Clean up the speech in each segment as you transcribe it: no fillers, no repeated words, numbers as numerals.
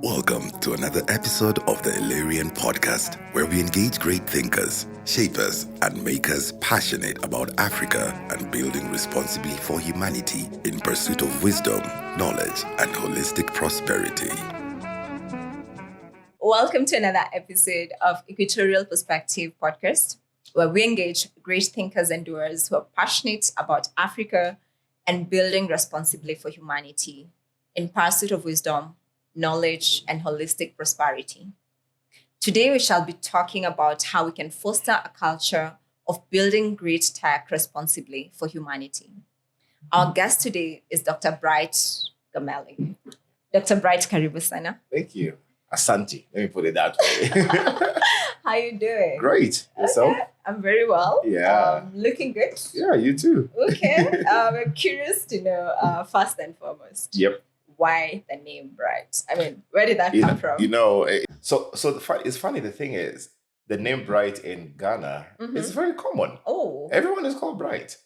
Welcome to another episode of the Illyrian podcast, where we engage great thinkers, shapers, and makers passionate about Africa and building responsibly for humanity in pursuit of wisdom, knowledge, and holistic prosperity. Welcome to another episode of Equatorial Perspective podcast, where we engage great thinkers and doers who are passionate about Africa and building responsibly for humanity in pursuit of wisdom, knowledge, and holistic prosperity. Today, we shall be talking about how we can foster a culture of building great tech responsibly for humanity. Our guest today is Dr. Bright Gameli. Dr. Bright, karibu sana. Thank you. Asante. Let me put it that way. How you doing? Great. Yourself? Okay, I'm very well. Yeah. Looking good. Yeah, you too. Okay. I'm curious to know, first and foremost, Yep. why the name Bright? I mean, where did that come from? It's funny. The thing is, the name Bright in Ghana is very common. Oh, Everyone is called Bright,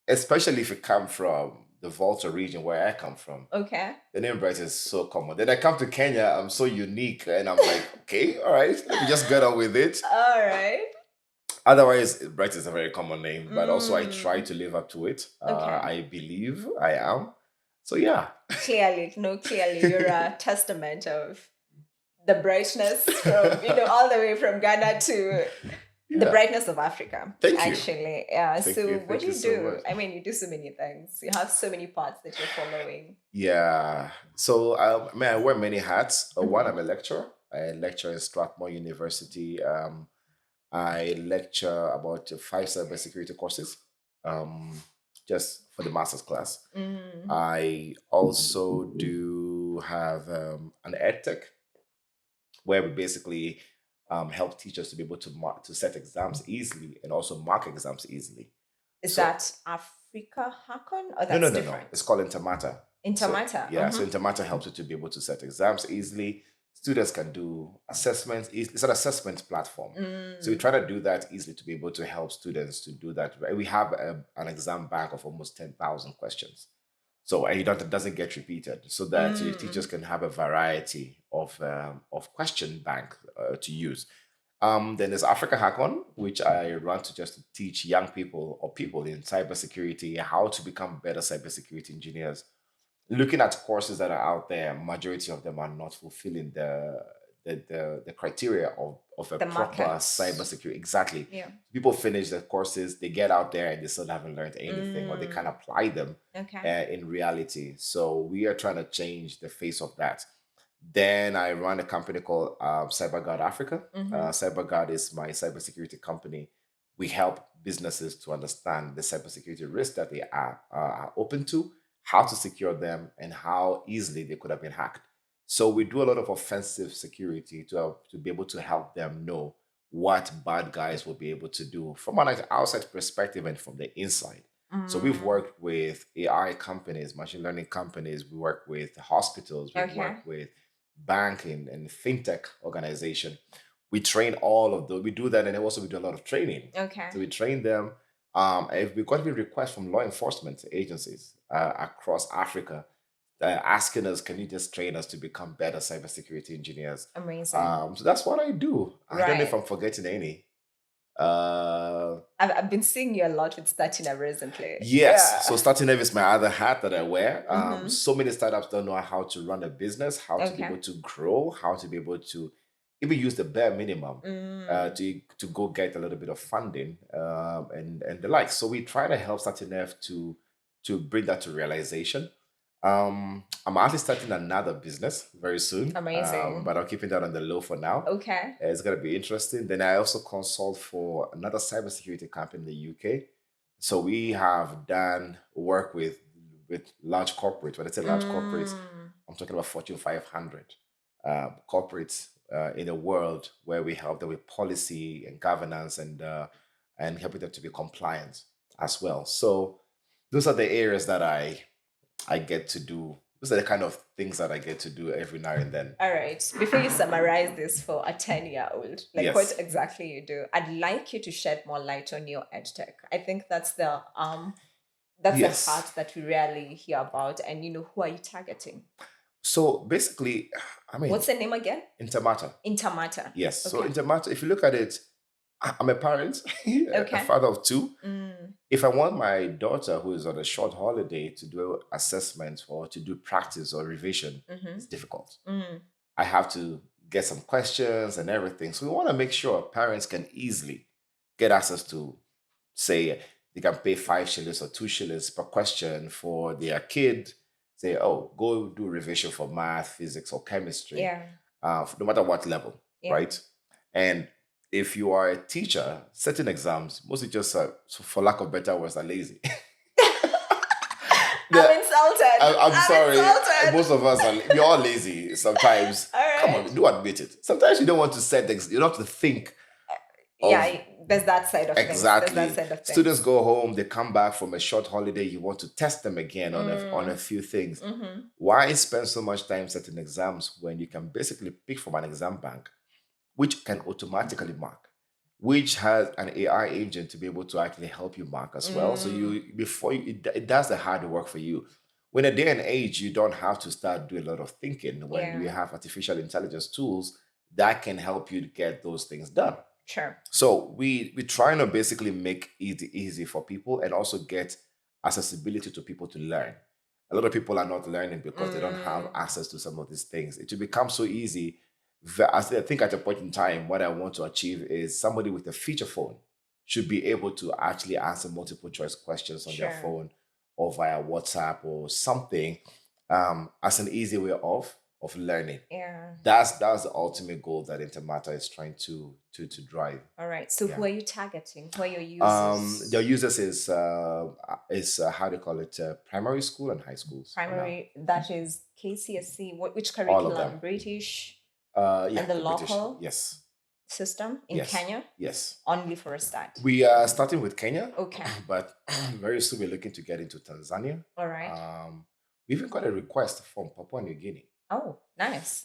especially if you come from the Volta region where I come from. okay. The name Bright is so common. Then I come to Kenya, I'm so unique, and I'm like, okay, all right, let me just get on with it. All right. Otherwise, Bright is a very common name, but also I Mm. try to live up to it. Okay. I believe I am. So yeah. Clearly, you're a testament of the brightness from, all the way from Ghana to the Yeah. brightness of Africa. Thank you. Actually. Yeah. Thank So you. what Thank do you you so do? much. I mean, you do so many things. You have so many paths that you're following. Yeah. So I wear many hats. One, Mhm. I'm a lecturer. I lecture in Strathmore University. I lecture about 5 cybersecurity courses, just for the master's class. Mm. I also do have an edtech where we basically help teachers to be able to set exams easily and also mark exams easily. Is So- that Africa Hackon or that's No. different? It's called Intermatter. Intermatter. Yeah, so Mhm. Intermatter helps you to be able to set exams easily. Students can do assessments. It's an assessment platform. So we Mm. try to do that easily to be able to help students to do that. We have an exam bank of almost 10,000 questions. So it doesn't get repeated, so that teachers can have a variety of question bank to use. Then there's Africa Hackon, which I run to just to teach young people or people in cybersecurity how to become better cybersecurity engineers. Looking at courses that are out there, majority of them are not fulfilling the criteria of a The proper markets. cybersecurity. Exactly. Yeah. People finish the courses, they get out there and they still haven't learned anything, or they can't apply them Okay. in reality. So we are trying to change the face of that. Then I run a company called CyberGuard Africa. Mhm. CyberGuard is my cybersecurity company. We help businesses to understand the cybersecurity risks that they are open to, how to secure them, and how easily they could have been hacked. So we do a lot of offensive security to be able to help them know what bad guys will be able to do from an outside perspective and from the inside. So we've Mm. worked with AI companies, machine learning companies. We work with hospitals. We Okay. work with banking and fintech organization. We train all of those. We do that, and also we do a lot of training. Okay. So we train them. If we got even requests from law enforcement agencies across Africa asking us, can you just train us to become better cybersecurity engineers? Amazing. So that's what I do. I don't know if Right. I'm forgetting any. Uh, I've been seeing you a lot with Statina recently. yes. So starting is my other hat that I wear. Mhm. So many startups don't know how to run a business, how to be Okay. able to grow, how to be able to even use the bare minimum Mm. to go get a little bit of funding and the like. So we try to help Starting to bring that to realization. I'm actually starting another business very soon. Amazing. But I'm keeping that on the low for now. Okay. It's gonna be interesting. Then I also consult for another cybersecurity company in the UK. So we have done work with large corporates. When I say large corporates, Mm. I'm talking about Fortune 500 corporates in a world where we help them with policy and governance and helping them to be compliant as well. So those are the areas that I get to do. Those are the kind of things that I get to do every now and then. All right. Before you summarize this for a 10-year-old, like Yes. what exactly you do, I'd like you to shed more light on your edtech. I think that's the Yes. part that we rarely hear about. And who are you targeting? So basically, I mean, What's the name again? Intermatter. Intermatter. Yes. So Okay. Intermatter, if you look at it, I'm a parent, a Okay. father of two. Mm. If I want my daughter who is on a short holiday to do assessments or to do practice or revision, it's difficult. Mm. I have to get some questions and everything. So we want to make sure parents can easily get access to, say, they can pay 5 shillings or 2 shillings per question for their kid. Say, oh, go do revision for math, physics, or chemistry, Yeah. no matter what level, Yeah. right? And if you are a teacher, certain exams, most teachers, so for lack of better words, are lazy. I'm insulted. I'm sorry. Insulted. Most of us we're all lazy sometimes. All right. Come on, do admit it. Sometimes you don't want to set things. You don't have to think. Yeah, there's that side of Exactly. things. There's that side of things. Students go home, they come back from a short holiday. You want to test them again on a few things. Why spend so much time setting exams when you can basically pick from an exam bank, which can automatically mark, which has an AI agent to be able to actually help you mark as well. So it does the hard work for you. When a day and age, you don't have to start doing a lot of thinking when you have artificial intelligence tools that can help you to get those things done. Sure. So we trying to basically make it easy for people and also get accessibility to people to learn. A lot of people are not learning because they don't have access to some of these things. It will become so easy. I think at a point in time, what I want to achieve is somebody with a feature phone should be able to actually answer multiple choice questions on their phone or via WhatsApp or something as an easy way of learning. Yeah. That's the ultimate goal that Intermatter is trying to drive. All right. So who are you targeting? Who are your users? Your users is how do you call it? Primary school and high schools. Primary, that is KCSE. Which curriculum? All of them. British. Yeah, and the British, local yes, system in Kenya. Yes. Only for a start. We are starting with Kenya. Okay. But very soon we're looking to get into Tanzania. All right. We even got a request from Papua New Guinea. Oh, nice.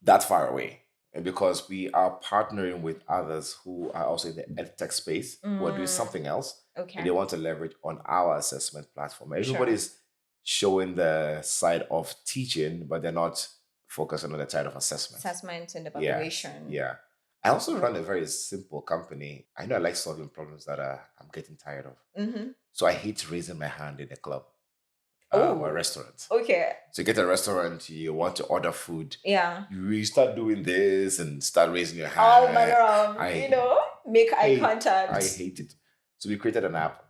That far away. And because we are partnering with others who are also in the edtech space, who are doing something else, Okay. and they want to leverage on our assessment platform. Everybody's showing the side of teaching, but they're not focusing on the side of assessment. Assessment and evaluation. Yeah. I also run a very simple company. I know I like solving problems that I'm getting tired of. So I hate raising my hand in a club. Or a restaurant. Okay. So you get a restaurant, you want to order food. Yeah. You start doing this and start raising your hand. All manner of, make eye contact. I hate it. So we created an app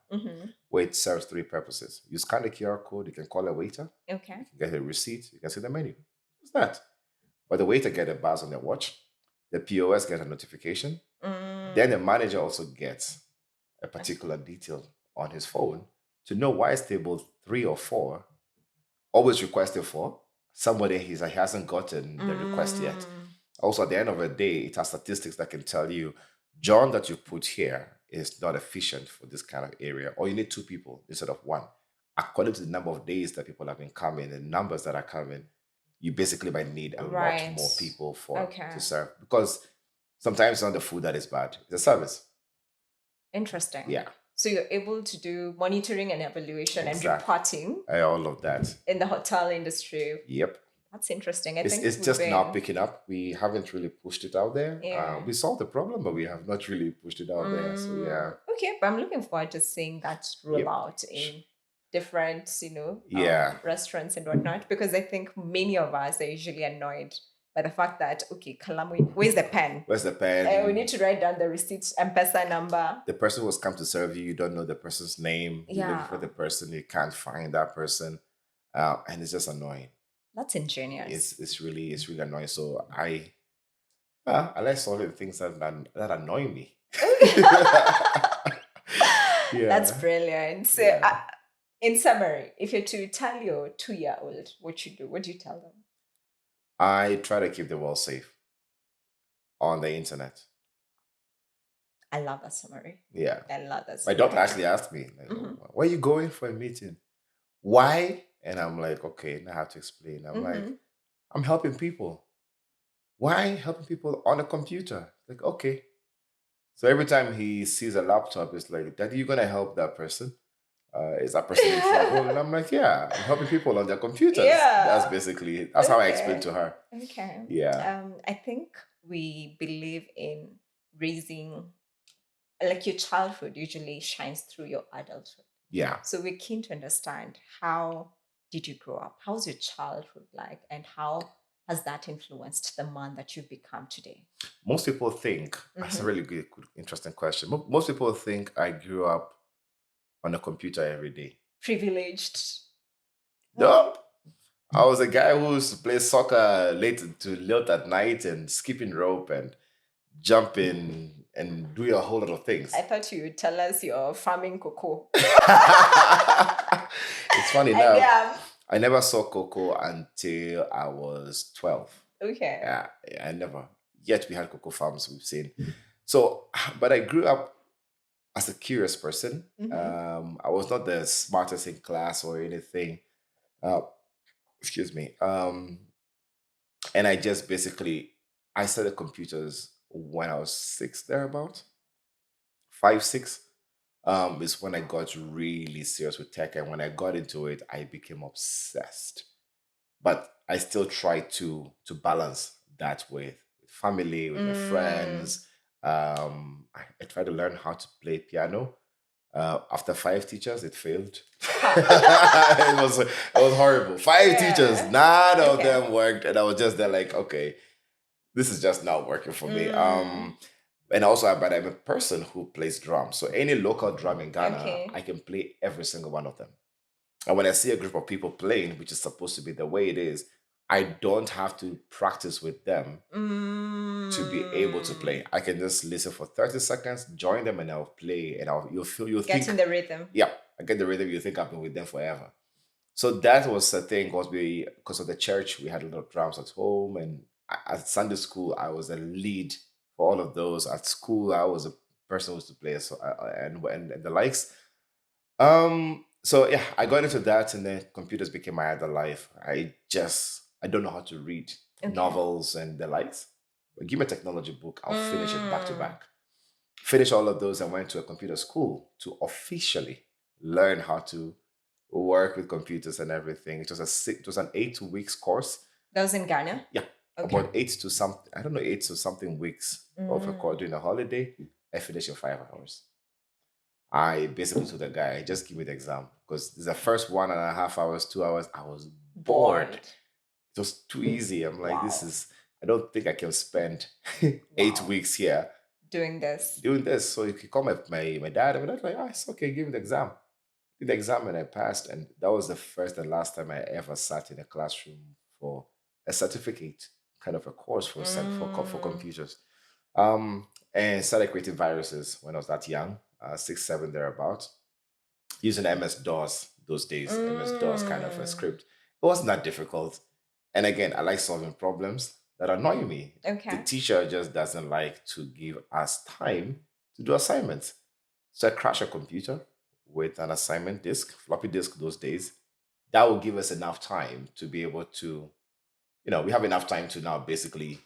where it serves 3 purposes. You scan the QR code, you can call a waiter. Okay. You can get a receipt, you can see the menu. What's that? But the waiter gets a buzz on their watch. The POS gets a notification. Then the manager also gets a particular detail on his phone to know why it's table 3 or 4 always requested for. Somebody he hasn't gotten the request yet. Also, at the end of the day, it has statistics that can tell you, John that you put here is not efficient for this kind of area, or you need 2 people instead of 1. According to the number of days that people have been coming and numbers that are coming, you basically might need a lot more people to serve. Because sometimes it's not the food that is bad, it's the service. Interesting. Yeah. So you're able to do monitoring and evaluation and reporting. All of that. In the hotel industry. Yep. That's interesting. I think it's just now picking up. We haven't really pushed it out there. Yeah. We solved the problem, but we have not really pushed it out there. So yeah. Okay, but I'm looking forward to seeing that roll out in different, restaurants and whatnot, because I think many of us are usually annoyed by the fact that, Kalamu, where's the pen? Where's the pen? We need to write down the receipt M-Pesa number. The person who's come to serve you, you don't know the person's name. You look for the person, you can't find that person. And it's just annoying. That's ingenious. It's really annoying. So I like solving things that annoy me. That's brilliant. So in summary, if you're to tell your 2-year-old what you do, what do you tell them? I try to keep the world safe on the internet. I love that summary. Yeah. I love that summary. My daughter actually asked me, where are you going for a meeting? Why? And I'm like, okay, now I have to explain. I'm like, I'm helping people. Why helping people on a computer? Like, okay. So every time he sees a laptop, it's like, Daddy, you're going to help that person? Is that person in trouble? And I'm like, yeah, I'm helping people on their computers. Yeah. That's how I explained to her. Okay. Yeah. I think we believe in raising, like your childhood usually shines through your adulthood. Yeah. So we're keen to understand, how did you grow up? How's your childhood like? And how has that influenced the man that you've become today? Most people think, that's a really good, interesting question. Most people think I grew up on a computer every day. Privileged. No. I was a guy who used to play soccer late at night and skipping rope and jumping and doing a whole lot of things. I thought you would tell us you're farming cocoa. It's funny now. Yeah. I never saw cocoa until I was 12. Okay. Yeah, I never. Yet we had cocoa farms we've seen. So, but I grew up as a curious person. I was not the smartest in class or anything. Excuse me. And I just basically, I started computers when I was 6, thereabout. 5, 6. Is when I got really serious with tech. And when I got into it, I became obsessed. But I still try to balance that with family, with my friends. I tried to learn how to play piano. After 5 teachers, it failed. it was horrible. 5 teachers, none of them worked, and I was just there like, okay, this is just not working for me. And also, but I'm a person who plays drums. So any local drum in Ghana, I can play every single one of them. And when I see a group of people playing, which is supposed to be the way it is, I don't have to practice with them to be able to play. I can just listen for 30 seconds, join them, and I'll play. And you'll get in the rhythm. Yeah, I get the rhythm. You think I've been with them forever. So that was the thing. Because of the church, we had a lot of drums at home, and at Sunday school, I was a lead for all of those. At school, I was a person who used to play and the likes. So yeah, I got into that, and then computers became my other life. I don't know how to read novels and the likes. But give me a technology book, I'll finish it back to back. Finish all of those and went to a computer school to officially learn how to work with computers and everything. It was an 8 weeks course. That was in Ghana? Yeah. About 8 to something, I don't know, 8 to something weeks of a course during a holiday. I finished in 5 hours. I basically told the guy, just give me the exam. Because the first 1.5 hours, 2 hours, I was bored. It was too easy. I'm like, I don't think I can spend 8 weeks here doing this. So if you call my dad, I'm like, it's okay, give me the exam. Did the exam and I passed. And that was the first and last time I ever sat in a classroom for a certificate, kind of a course for computers. And started creating viruses when I was that young, 6, 7 thereabouts, using MS-DOS those days, MS-DOS kind of a script. It wasn't that difficult. And again, I like solving problems that annoy me. Okay. The teacher just doesn't like to give us time to do assignments. So I crashed a computer with an assignment disk, floppy disk those days. That will give us enough time to be able to, we have enough time to now basically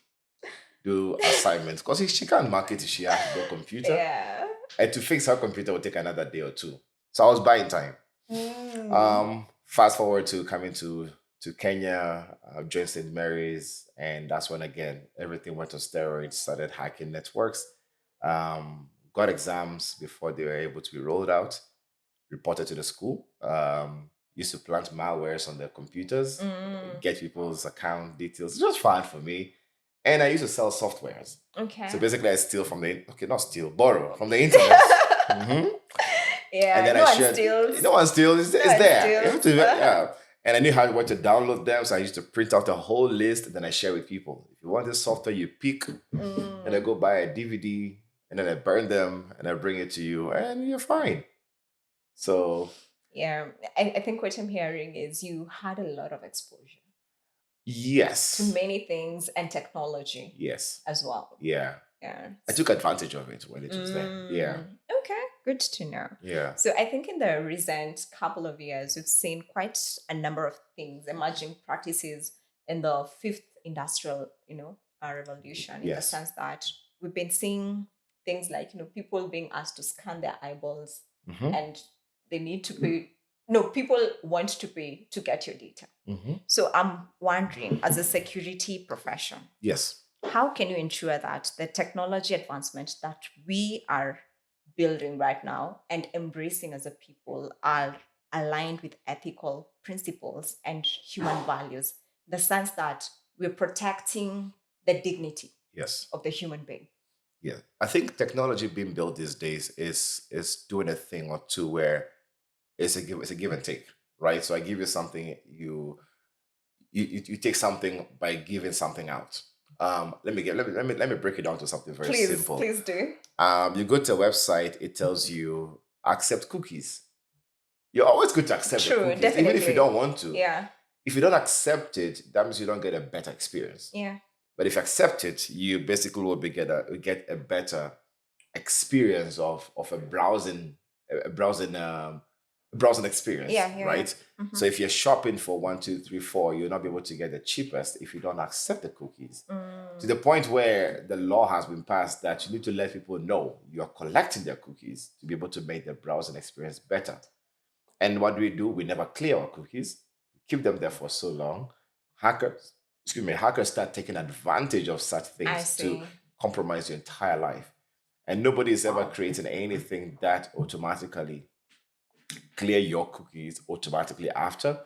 do assignments. Because she can't mark it if she has no computer. Yeah. And to fix her computer would take another day or 2. So I was buying time. Fast forward to coming to Kenya, joined St. Mary's, and that's when again everything went on steroids. Started hacking networks, got exams before they were able to be rolled out. Reported to the school. Used to plant malwares on their computers, get people's account details. It was fun for me, and I used to sell softwares. Okay. So basically, I steal from borrow from the internet. Yeah. And then no one steals. It's there. Yeah. And I knew what to download them. So I used to print out a whole list and then I share with people. If you want this software, you pick and I go buy a DVD and then I burn them and I bring it to you and you're fine. So. Yeah. I think what I'm hearing is you had a lot of exposure. Yes. To many things and technology. Yes. As well. Yeah. Yeah. I took advantage of it when it was there. Yeah. Okay. Good to know. Yeah. So I think in the recent couple of years, we've seen quite a number of things, emerging practices in the 5th industrial, revolution, in the sense that we've been seeing things like, people being asked to scan their eyeballs and they need to pay. No, people want to pay to get your data. Mm-hmm. So I'm wondering, as a security profession, Yes. how can you ensure that the technology advancement that we are building right now and embracing as a people are aligned with ethical principles and human values, the sense that we're protecting the dignity Yes. of the human being? Yeah. I think technology being built these days is doing a thing or two where it's a give and take, right? So I give you something, you take something by giving something out. Let me break it down to something very simple. Please do. You go to a website, it tells you accept cookies. You're always good to accept the True, cookies, even if you definitely. don't want to. Yeah. If you don't accept it, that means you don't get a better experience. Yeah. But if you accept it, you basically will get a better experience of a browsing experience, Yeah. right? Mhm. So if you're shopping for 1, 2, 3, 4, you'll not be able to get the cheapest if you don't accept the cookies. To the point where the law has been passed that you need to let people know you're collecting their cookies to be able to make the browsing experience better. And what do? We never clear our cookies. We keep them there for so long. Hackers start taking advantage of such I things to see. compromise your entire life. And nobody is ever creating anything that automatically clear your cookies automatically after.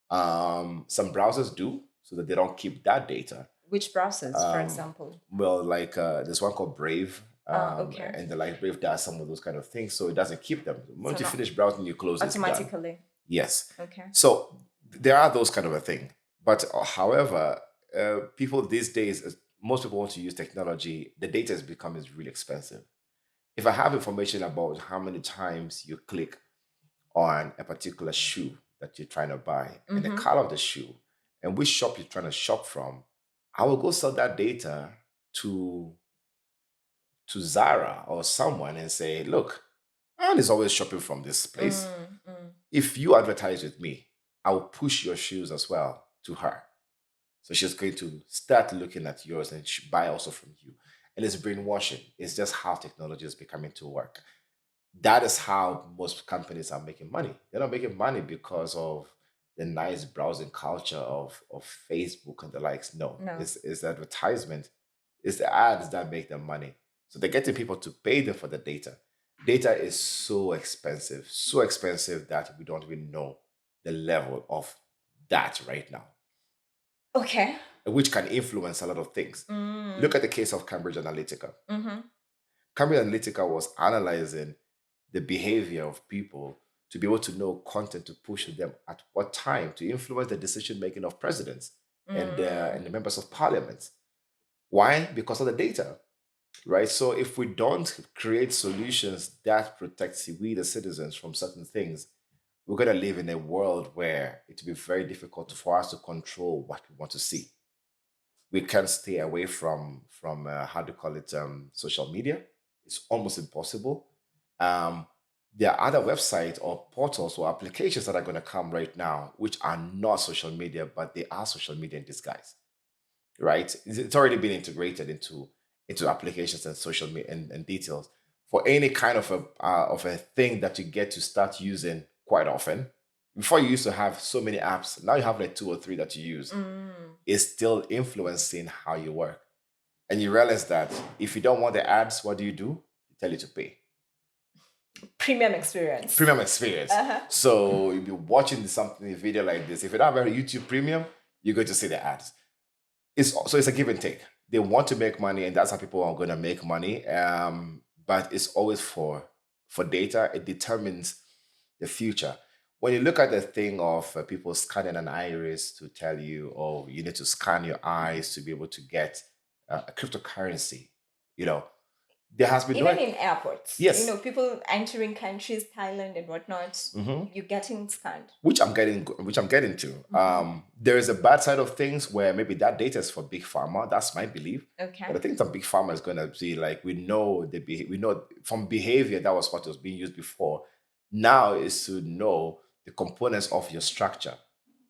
Some browsers do so that they don't keep that data. Which browsers, for example? Well, like there's one called Brave. Okay. And the like Brave does some of those kind of things, so it doesn't keep them. Once you not finish browsing, you close it. Automatically. Yes. Okay. So there are those kind of a thing. But however, people these days, most people want to use technology. The data is becoming really expensive. If I have information about how many times you click on a particular shoe that you're trying to buy and the color of the shoe and which shop you're trying to shop from, I will go sell that data to Zara or someone and say, look, Anne is always shopping from this place. If you advertise with me, I will push your shoes as well to her. So she's going to start looking at yours and buy also from you. And it's brainwashing. It's just how technology is becoming to work. That is how most companies are making money. They're not making money because of the nice browsing culture of Facebook and the likes. No. It's the advertisement, it's the ads that make them money. So they're getting people to pay them for the data. Data is so expensive that we don't even know the level of that right now, Okay. which can influence a lot of things. Look at the case of Cambridge Analytica. Cambridge Analytica was analyzing the behavior of people to be able to know content to push them at what time to influence the decision making of presidents and the members of parliament. Why? Because of the data, right? So if we don't create solutions that protect we, the citizens, from certain things, we're going to live in a world where it will be very difficult for us to control what we want to see. We can't stay away from how do you call it, social media. It's almost impossible. There are other websites or portals or applications that are going to come right now, which are not social media, but they are social media in disguise, right? It's already been integrated into applications and social media and details for any kind of a thing that you get to start using quite often. Before you used to have so many apps, now you have like 2 or 3 that you use. It's still influencing how you work. And you realize that if you don't want the ads, what do? They tell you to pay. Premium experience. So you'll be watching a video like this. If you don't have a YouTube Premium, you're going to see the ads. So it's a give and take. They want to make money, and that's how people are going to make money. But it's always for data. It determines the future. When you look at the thing of people scanning an iris to tell you, oh, you need to scan your eyes to be able to get a cryptocurrency, there has been Even in airports. Yes. People entering countries, Thailand and whatnot, you're getting scanned. Which I'm getting to. There is a bad side of things where maybe that data is for big pharma. That's my belief. Okay. But I think some big pharma is going to be like, we know from behavior, that was what was being used before. Now is to know the components of your structure,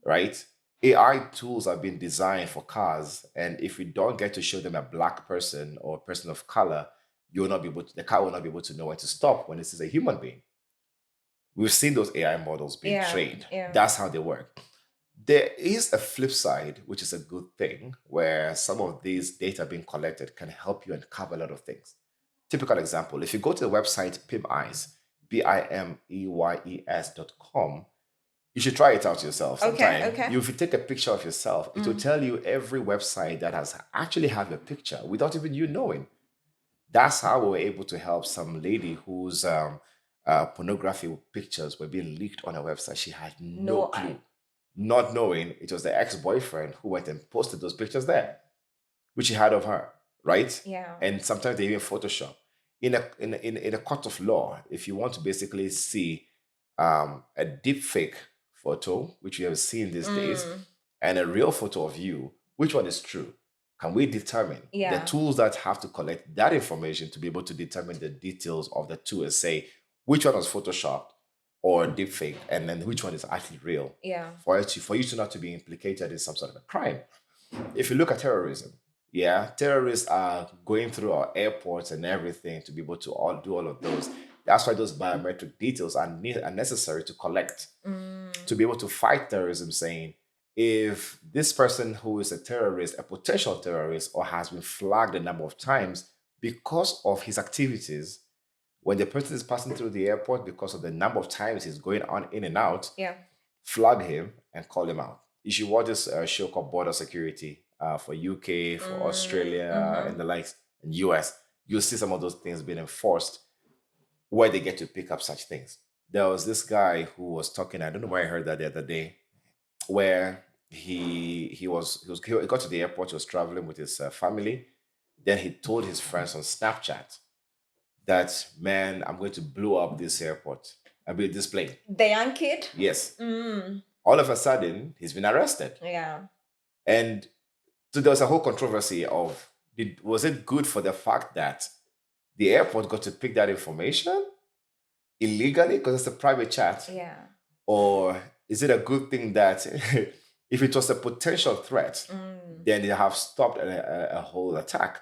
right? AI tools have been designed for cars, and if we don't get to show them a black person or a person of color, the car will not be able to know when to stop when this is a human being. We've seen those AI models being Yeah, trained. yeah. That's how they work. There is a flip side, which is a good thing, where some of these data being collected can help you uncover a lot of things. Typical example, if you go to the website PIMEYES, BIMEYES.com, you should try it out yourself sometime. Okay. If you take a picture of yourself, it will tell you every website that has actually have your picture without even you knowing. That's how we were able to help some lady whose pornography pictures were being leaked on her website. She had no clue, not knowing it was the ex-boyfriend who went and posted those pictures there, which he had of her, right? Yeah. And sometimes they even Photoshop. In a court of law, if you want to basically see a deep fake photo, which we have seen these days, and a real photo of you, which one is true? Can we determine the tools that have to collect that information to be able to determine the details of the two and say which one was photoshopped or deepfake, and then which one is actually real? Yeah. For you to not to be implicated in some sort of a crime. If you look at terrorism, terrorists are going through our airports and everything to be able to do all of those. That's why those biometric details are necessary to collect to be able to fight terrorism, saying if this person who is a terrorist, a potential terrorist, or has been flagged a number of times because of his activities, when the person is passing through the airport because of the number of times he's going on in and out, flag him and call him out. You should watch this show called Border Security for UK, for Australia, and the likes, and US. You'll see some of those things being enforced where they get to pick up such things. There was this guy who was talking, I don't know where I heard that the other day, where he got to the airport, he was traveling with his family. Then he told his friends on Snapchat that, man, I'm going to blow up this airport. I'll be this plane. The young kid? Yes. All of a sudden, he's been arrested. Yeah. And so there was a whole controversy of, was it good for the fact that the airport got to pick that information illegally because it's a private chat? Yeah. Or is it a good thing that if it was a potential threat, then they have stopped a whole attack?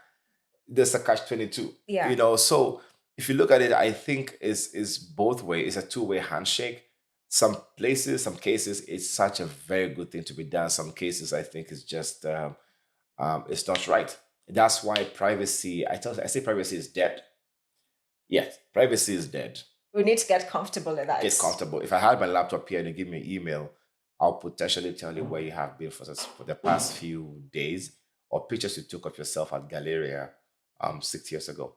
There's a catch-22. Yeah. So if you look at it, I think is both ways. It's a two-way handshake. Some places, some cases, it's such a very good thing to be done. Some cases, I think, is just it's not right. That's why privacy. I say privacy is dead. Yes, privacy is dead. We need to get comfortable with that. Get comfortable. If I had my laptop here and you give me an email, I'll potentially tell you where you have been for the past few days, or pictures you took of yourself at Galleria 6 years ago,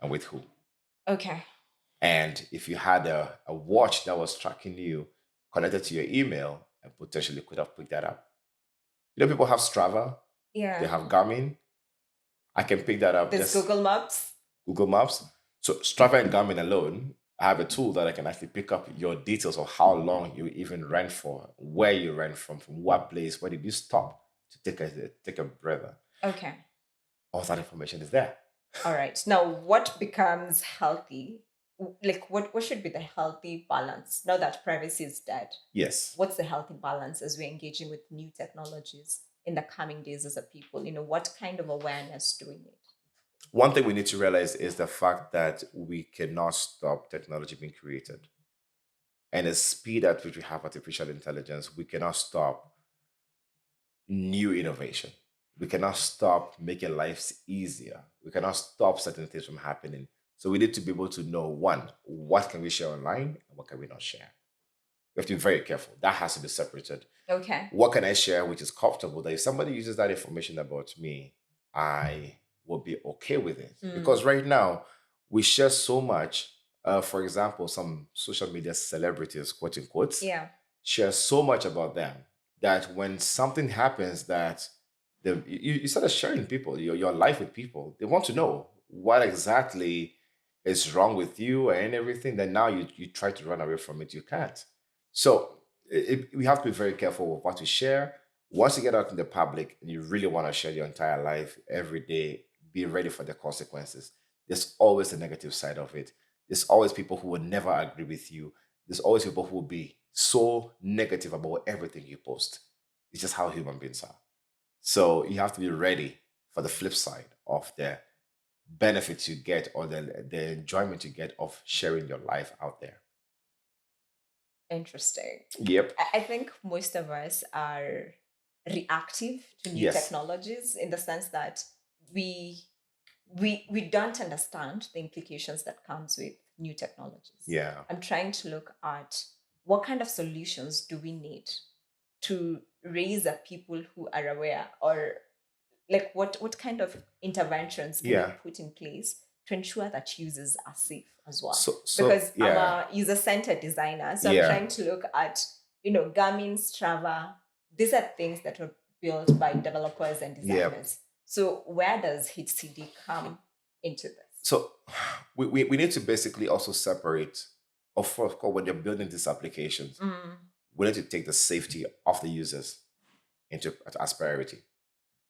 and with who. Okay. And if you had a watch that was tracking you connected to your email, and potentially could have picked that up. People have Strava. Yeah. They have Garmin. I can pick that up. There's Google Maps. Google Maps. So Strava and Garmin alone, I have a tool that I can actually pick up your details of how long you even ran for, where you ran from what place, where did you stop to take a breather. Okay. All that information is there. All right. Now, what becomes healthy? Like, what should be the healthy balance now that privacy is dead? Yes. What's the healthy balance as we're engaging with new technologies in the coming days as a people? What kind of awareness do we need? One thing we need to realize is the fact that we cannot stop technology being created. And the speed at which we have artificial intelligence, we cannot stop new innovation. We cannot stop making lives easier. We cannot stop certain things from happening. So we need to be able to know, one, what can we share online and what can we not share? We have to be very careful. That has to be separated. Okay. What can I share which is comfortable, that if somebody uses that information about me, I will be okay with it? Because right now, we share so much. For example, some social media celebrities, quote unquote, share so much about them that when something happens that you start sharing people, your life with people, they want to know what exactly is wrong with you and everything. Then now you try to run away from it, you can't. So we have to be very careful with what we share. Once you get out in the public and you really want to share your entire life every day, be ready for the consequences. There's always a negative side of it. There's always people who will never agree with you. There's always people who will be so negative about everything you post. It's just how human beings are. So you have to be ready for the flip side of the benefits you get or the enjoyment you get of sharing your life out there. Interesting. Yep. I think most of us are reactive to new Yes. technologies in the sense that we don't understand the implications that comes with new technologies. Yeah. I'm trying to look at what kind of solutions do we need to raise up people who are aware, or like what kind of interventions can Yeah. we put in place to ensure that users are safe as well. So Because I'm yeah. a user-centered designer, so I'm Yeah. trying to look at, Garmin, Strava. These are things that were built by developers and Yeah. designers. So where does HCD come into this? So we need to basically also separate, of course, when you're building these applications, we need to take the safety of the users into as priority.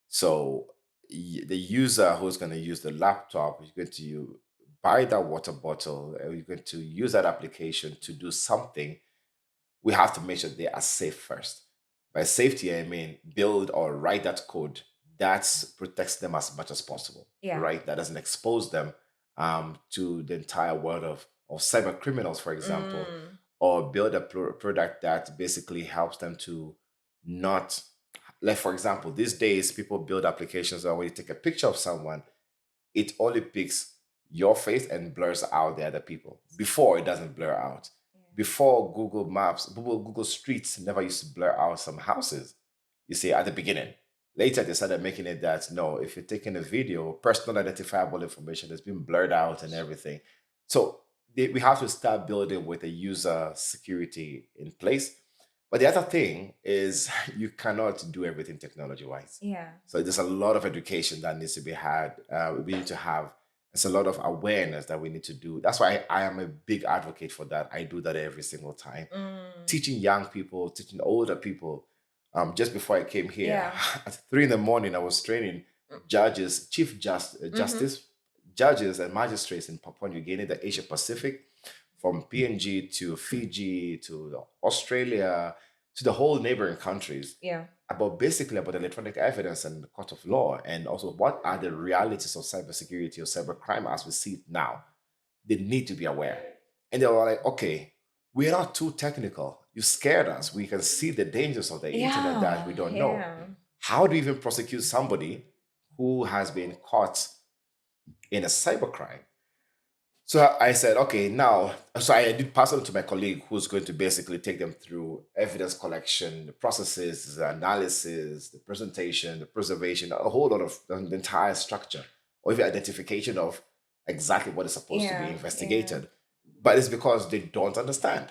So the user who's going to use the laptop is going to buy that water bottle, or you're going to use that application to do something. We have to make sure they are safe first. By safety, I mean build or write that code that protects them as much as possible, Yeah. right? That doesn't expose them to the entire world of cyber criminals, for example, or build a product that basically helps them to not, like, for example, these days people build applications where when you take a picture of someone, it only picks your face and blurs out the other people. Before, it doesn't blur out. Before, Google Maps, Google Streets never used to blur out some houses, you see, at the beginning. Later, they started making it that, no, if you're taking a video, personal identifiable information has been blurred out and everything. So we have to start building with a user security in place. But the other thing is you cannot do everything technology-wise. Yeah. So there's a lot of education that needs to be had. We need to have, there's a lot of awareness that we need to do. That's why I am a big advocate for that. I do that every single time. Teaching young people, teaching older people. Just before I came here, at 3 a.m, I was training judges, justice, judges and magistrates in Papua New Guinea, the Asia Pacific, from PNG to Fiji to Australia to the whole neighboring countries. Yeah. About electronic evidence and the court of law, and also what are the realities of cybersecurity or cybercrime as we see it now. They need to be aware. And they were like, okay, we're not too technical. You scared us. We can see the dangers of the internet that we don't know. How do you even prosecute somebody who has been caught in a cybercrime? So I said, okay, now, so I did pass on to my colleague who's going to basically take them through evidence collection, the processes, the analysis, the presentation, the preservation, a whole lot of the entire structure, or even identification of exactly what is supposed to be investigated. But it's because they don't understand,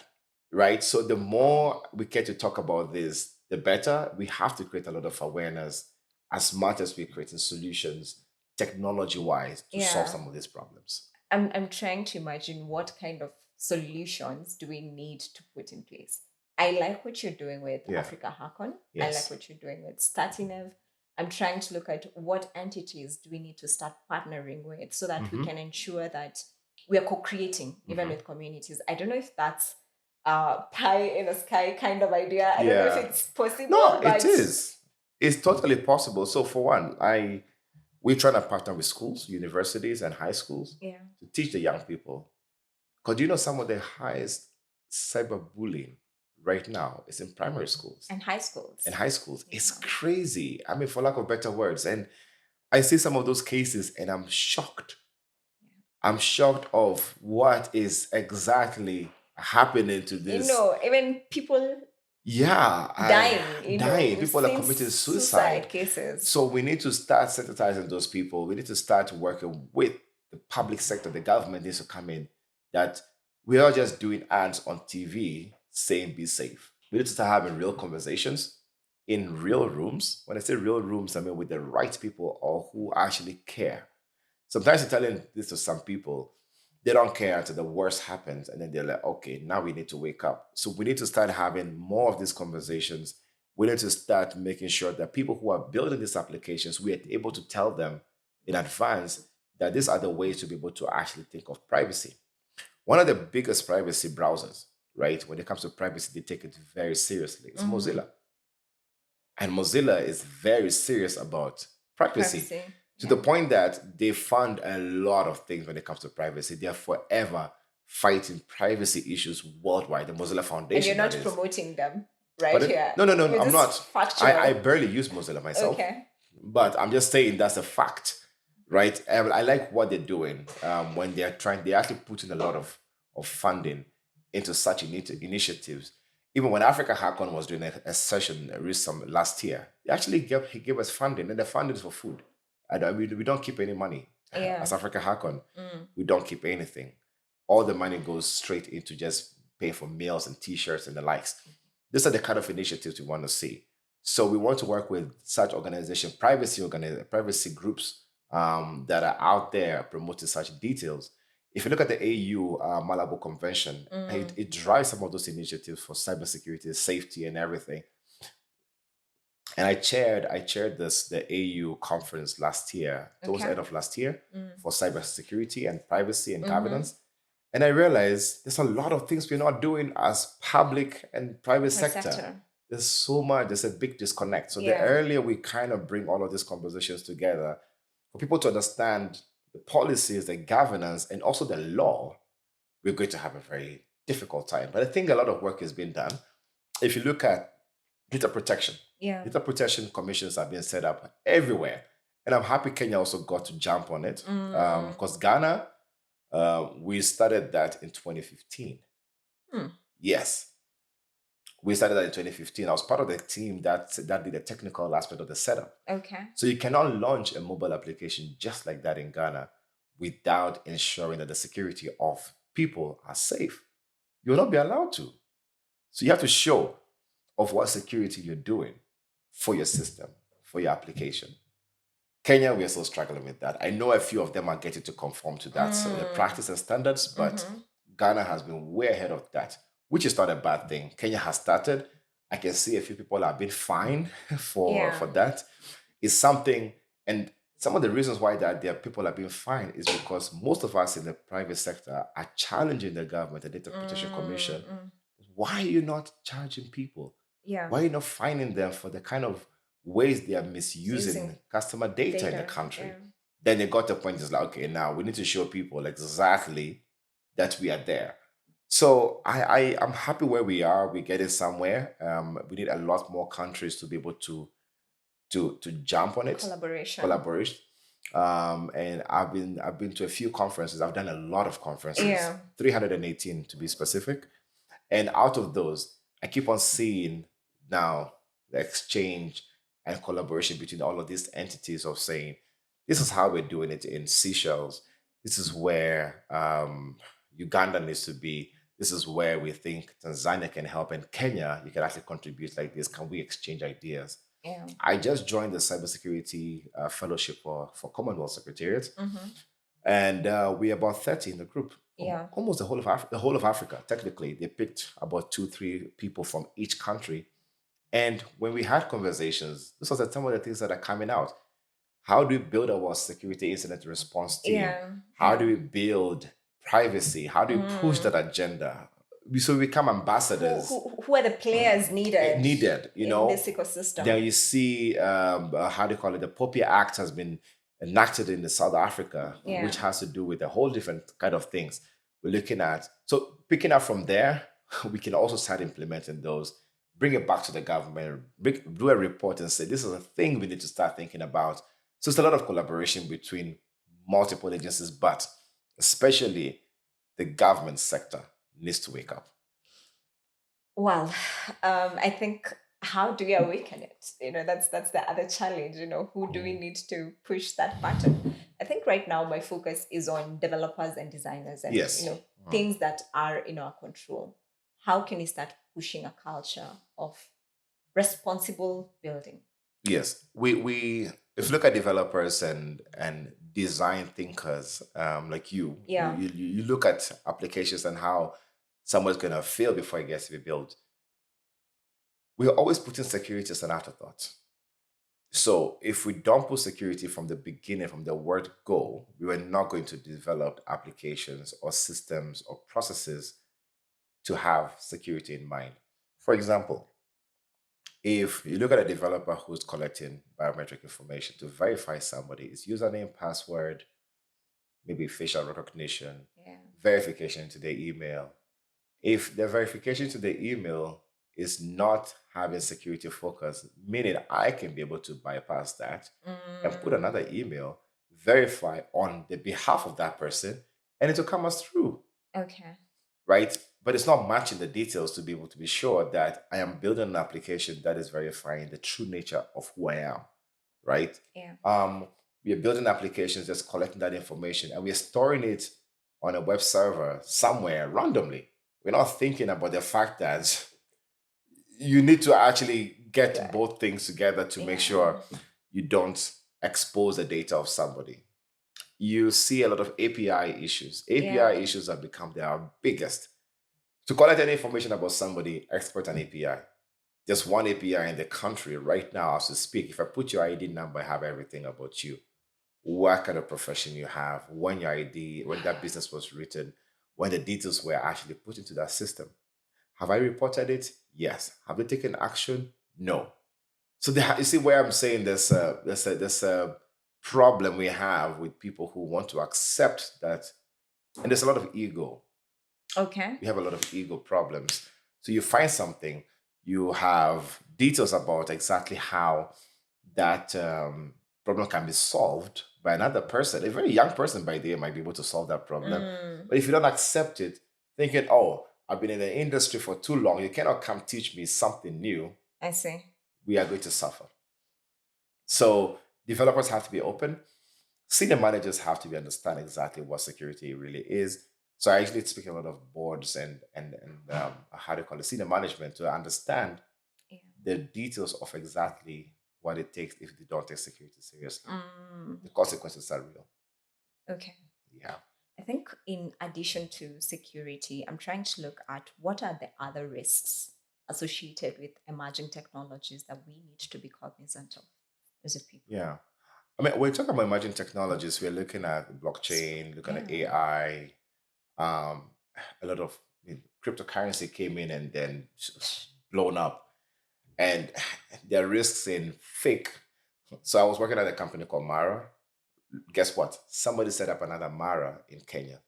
right? So the more we get to talk about this, the better. We have to create a lot of awareness as much as we're creating solutions technology-wise to solve some of these problems. I'm trying to imagine what kind of solutions do we need to put in place. I like what you're doing with Africa Hackon. I like what you're doing with Statinev. I'm trying to look at what entities do we need to start partnering with so that we can ensure that we are co-creating even with communities. I don't know if that's pie in the sky kind of idea. I don't know if it's possible. No, it is. It's totally possible. So for one, we're trying to partner with schools, universities, and high schools to teach the young people. Because some of the highest cyberbullying right now is in primary schools. And high schools. It's crazy. I mean, for lack of better words. And I see some of those cases and I'm shocked. I'm shocked of what is exactly happening to this. Even people dying. People are committing suicide cases. So we need to start sensitizing those people. We need to start working with the public sector. The government needs to come in. That we are just doing ads on TV saying be safe. We need to start having real conversations in real rooms. When I say real rooms, I mean with the right people or who actually care. Sometimes you're telling this to some people, they don't care until the worst happens. And then they're like, okay, now we need to wake up. So we need to start having more of these conversations. We need to start making sure that people who are building these applications, we are able to tell them in advance that these are the ways to be able to actually think of privacy. One of the biggest privacy browsers, right, when it comes to privacy, they take it very seriously. It's Mozilla. And Mozilla is very serious about privacy. To the point that they fund a lot of things when it comes to privacy. They are forever fighting privacy issues worldwide. The Mozilla And Foundation, you're that not is. promoting them right But here. no, You're I'm just not. factual. I barely use Mozilla myself. Okay. But I'm just saying that's a fact, right? I like what they're doing when they're trying. They actually put in a lot of funding into such initiatives. Even when Africa Hackon was doing a session last year, he gave us funding, and the funding is for food. We don't keep any money Yeah. as Africa Hackon. We don't keep anything. All the money goes straight into just paying for meals and T-shirts and the likes. These are the kind of initiatives we want to see. So we want to work with such organizations, privacy groups that are out there promoting such details. If you look at the AU Malabo Convention, it drives some of those initiatives for cybersecurity, safety, and everything. And I chaired the AU conference last year, towards the end of last year, for cybersecurity and privacy and governance. And I realized there's a lot of things we're not doing as public and private sector. There's so much, there's a big disconnect. So the earlier we kind of bring all of these conversations together for people to understand the policies, the governance, and also the law, we're going to have a very difficult time. But I think a lot of work has been done. If you look at data protection, data protection commissions are being set up everywhere. And I'm happy Kenya also got to jump on it because Ghana, we started that in 2015. Yes. We started that in 2015. I was part of the team that did the technical aspect of the setup. Okay. So you cannot launch a mobile application just like that in Ghana without ensuring that the security of people are safe. You'll not be allowed to. So you have to show of what security you're doing for your system, for your application. Kenya, we are still struggling with that. I know a few of them are getting to conform to that the practice and standards, but Ghana has been way ahead of that, which is not a bad thing. Kenya has started. I can see a few people have been fined for that. It's something, and some of the reasons why there people are being fined is because most of us in the private sector are challenging the government, the Data Protection Commission. Why are you not charging people? Why are you not fining them for the kind of ways they are misusing customer data in the country? Then they got to the point, it's like, okay, now we need to show people exactly that we are there. So I'm happy where we are. We're getting somewhere. We need a lot more countries to be able to jump on it. Collaboration. And I've been to a few conferences. I've done a lot of conferences. 318 to be specific. And out of those, I keep on seeing now the exchange and collaboration between all of these entities of saying, this is how we're doing it in Seychelles. This is where Uganda needs to be. This is where we think Tanzania can help. And Kenya, you can actually contribute like this. Can we exchange ideas? I just joined the cybersecurity fellowship for Commonwealth Secretariat. And we're about 30 in the group. Almost the whole of Africa. Technically, they picked about 2-3 people from each country. And when we had conversations, this was some of the things that are coming out. How do we build our security incident response team? How do we build privacy? How do we push that agenda? So we become ambassadors. Who are the players needed? You know, in this ecosystem. Then you see, how do you call it? The POPIA Act has been enacted in the South Africa, which has to do with a whole different kind of things we're looking at. So picking up from there, we can also start implementing those, bring it back to the government, do a report and say, this is a thing we need to start thinking about. So it's a lot of collaboration between multiple agencies, but especially the government sector needs to wake up. Well, I think, how do we awaken it? That's the other challenge. Who do we need to push that button? I think right now my focus is on developers and designers and things that are in our control. How can we start pushing a culture of responsible building? Yes, we if you look at developers and design thinkers like you look at applications and how someone's going to fail before it gets to be built. We're always putting security as an afterthought. So if we don't put security from the beginning, from the word go, we were not going to develop applications or systems or processes to have security in mind. For example, if you look at a developer who's collecting biometric information to verify somebody, it's username, password, maybe facial recognition, Yeah. verification to their email. If the verification to the email is not having security focus, meaning I can be able to bypass that and put another email, verify on the behalf of that person, and it will come us through, Okay. right? But it's not matching the details to be able to be sure that I am building an application that is verifying the true nature of who I am, right? Yeah. We are building applications just collecting that information and we're storing it on a web server somewhere randomly. We're not thinking about the fact that you need to actually get Good. both things together to make sure you don't expose the data of somebody. You see a lot of API issues. API issues have become their biggest. To collect any information about somebody, export an API. There's one API in the country right now as we speak. If I put your ID number, I have everything about you. What kind of profession you have, when your ID, when that business was written, when the details were actually put into that system. Have I reported it? Yes. Have they taken action? No. So you see where I'm saying there's a problem we have with people who want to accept that, and there's a lot of ego. Okay. We have a lot of ego problems. So you find something, you have details about exactly how that problem can be solved by another person. A very young person, by the way, might be able to solve that problem. But if you don't accept it, thinking, oh, I've been in the industry for too long, you cannot come teach me something new, I see. we are going to suffer. So developers have to be open. Senior managers have to be understand exactly what security really is. So I actually speak a lot of boards and how do you call it, senior management to understand the details of exactly what it takes if they don't take security seriously. The consequences are real. Okay. Yeah. I think in addition to security, I'm trying to look at what are the other risks associated with emerging technologies that we need to be cognizant of as a people. Yeah. I mean, when we talk about emerging technologies, we're looking at blockchain, looking at AI. A lot of cryptocurrency came in and then blown up. And there are risks in fake. So I was working at a company called Mara. Guess what? Somebody set up another Mara in Kenya,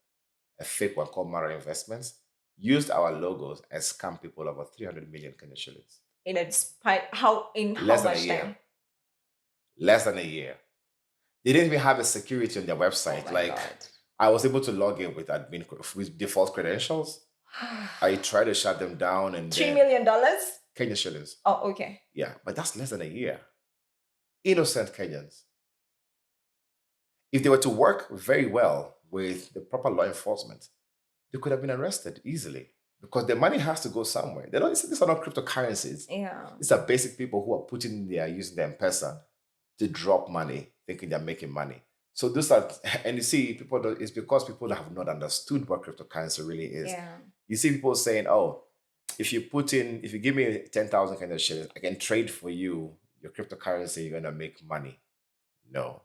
a fake one called Mara Investments, used our logos and scammed people over 300 million Kenya shillings. In a how Less than a much year. time? Less than a year. They didn't even have a security on their website. Oh my like God. I was able to log in with with default credentials. I tried to shut them down and $3 million? Kenya shillings. Oh, okay. Yeah, but that's less than a year. Innocent Kenyans. If they were to work very well with the proper law enforcement, they could have been arrested easily because the money has to go somewhere. These are not cryptocurrencies. Yeah. These are basic people who are putting in there using their M-Pesa to drop money, thinking they're making money. So those are, and you see, it's because people have not understood what cryptocurrency really is. Yeah. You see people saying, oh, if you give me 10,000 kind of shares, I can trade for you your cryptocurrency, you're going to make money. No,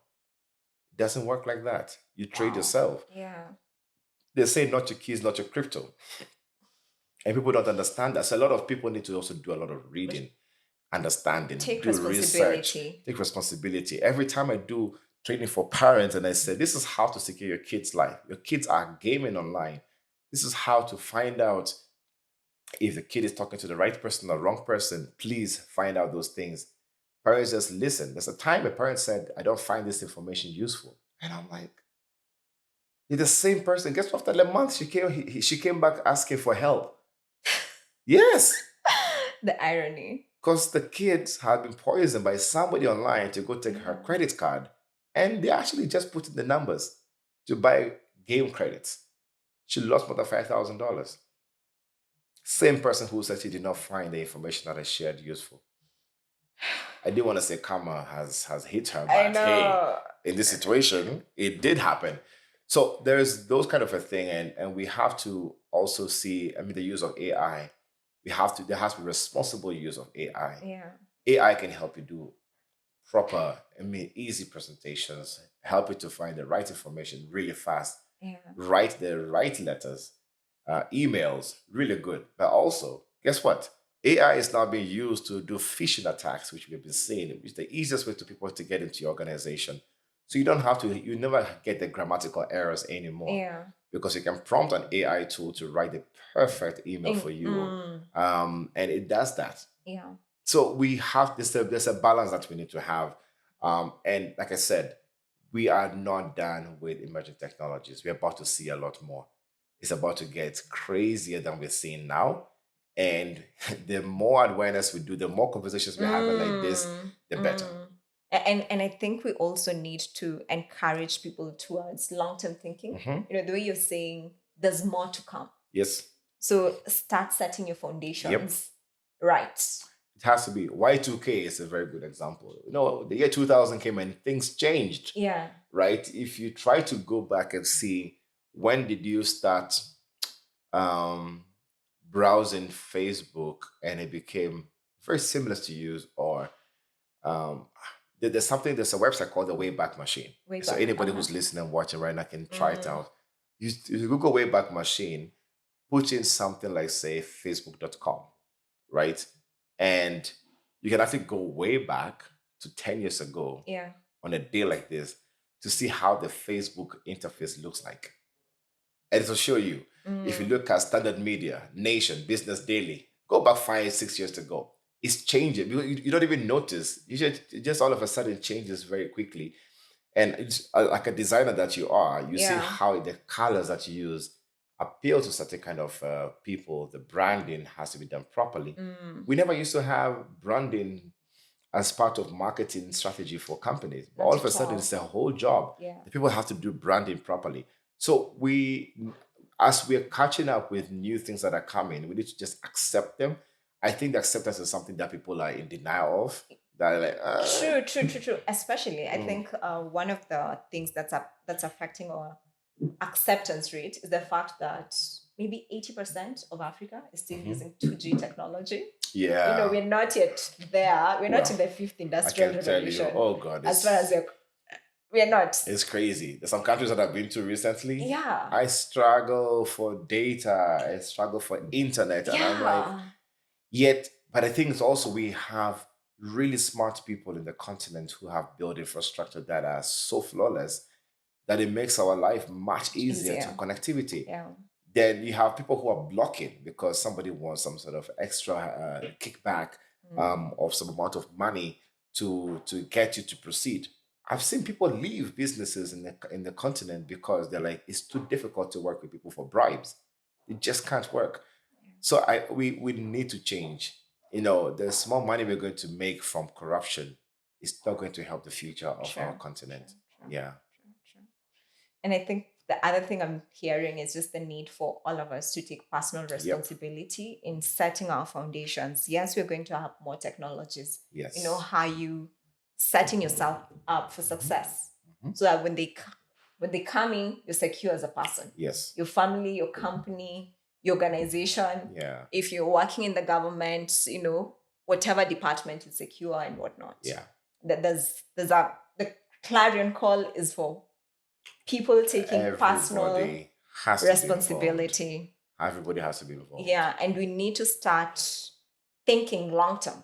it doesn't work like that. You trade yourself. Yeah. They say not your keys, not your crypto. And people don't understand that. So a lot of people need to also do a lot of reading, understanding, Take do research, take responsibility. Every time I do training for parents and I say, this is how to secure your kids' life. Your kids are gaming online. This is how to find out if the kid is talking to the right person or wrong person. Please find out those things. Parents just listen. There's a time a parent said, I don't find this information useful. And I'm like, you're the same person. Guess what? After a month, she came back asking for help. Yes. The irony. Because the kids had been poisoned by somebody online to go take her credit card. And they actually just put in the numbers to buy game credits. She lost more than $5,000. Same person who said she did not find the information that I shared useful. I didn't want to say karma has hit her, but hey, in this situation, it did happen. So there's those kind of a thing, and we have to also see, the use of AI. There has to be responsible use of AI. Yeah. AI can help you do proper, easy presentations, help you to find the right information really fast, write the right letters, emails, really good. But also, guess what? AI is now being used to do phishing attacks, which we've been seeing, which is the easiest way to people to get into your organization. So you don't have to, you never get the grammatical errors anymore. Yeah. Because you can prompt an AI tool to write the perfect email for you. And it does that. Yeah. So we have there's a balance that we need to have. And like I said, we are not done with emerging technologies. We're about to see a lot more. It's about to get crazier than we're seeing now. And the more awareness we do, the more conversations we're having like this, the better. And I think we also need to encourage people towards long-term thinking. You know, the way you're saying there's more to come. Yes. So start setting your foundations right. It has to be. Y2K is a very good example. You know, the year 2000 came and things changed. Yeah. Right? If you try to go back and see when did you start browsing Facebook and it became very similar to use, or there's a website called the Wayback Machine. So anybody who's listening, watching right now can try it out. You Google Wayback Machine, put in something like, say, facebook.com, right? And you can actually go way back to 10 years ago on a day like this to see how the Facebook interface looks like. And it'll show you. If you look at Standard Media, Nation, Business Daily, go back 5-6 years ago. It's changing. You don't even notice. It just all of a sudden changes very quickly. And it's like a designer that you are, you see how the colors that you use appeal to certain kind of people. The branding has to be done properly. We never used to have branding as part of marketing strategy for companies. But all of a sudden, it's a whole job. The people have to do branding properly. So as we're catching up with new things that are coming, we need to just accept them. I think the acceptance is something that people are in denial of. That are like, True. Especially, I think one of the things that's affecting our acceptance rate is the fact that maybe 80% of Africa is still using 2G technology. Yeah. You know, we're not yet there. We're not in the fifth industrial revolution. Tell you, oh God. As far as we're not. It's crazy. There's some countries that I've been to recently. Yeah. I struggle for data. I struggle for internet. And I'm like, but I think it's also we have really smart people in the continent who have built infrastructure that are so flawless that it makes our life much easier to connectivity. Yeah. Then you have people who are blocking because somebody wants some sort of extra kickback of some amount of money to get you to proceed. I've seen people leave businesses in the continent because they're like, it's too difficult to work with people for bribes. It just can't work. So we need to change. You know, the small money we're going to make from corruption is not going to help the future of our continent. Yeah. And I think the other thing I'm hearing is just the need for all of us to take personal responsibility in setting our foundations. Yes, we're going to have more technologies. Yes. You know, how you setting yourself up for success so that when they come in, you're secure as a person. Yes. Your family, your company, your organization. Yeah. If you're working in the government, you know, whatever department is secure and whatnot. Yeah. The clarion call is for people taking personal responsibility. Everybody has to be involved. Yeah, and we need to start thinking long term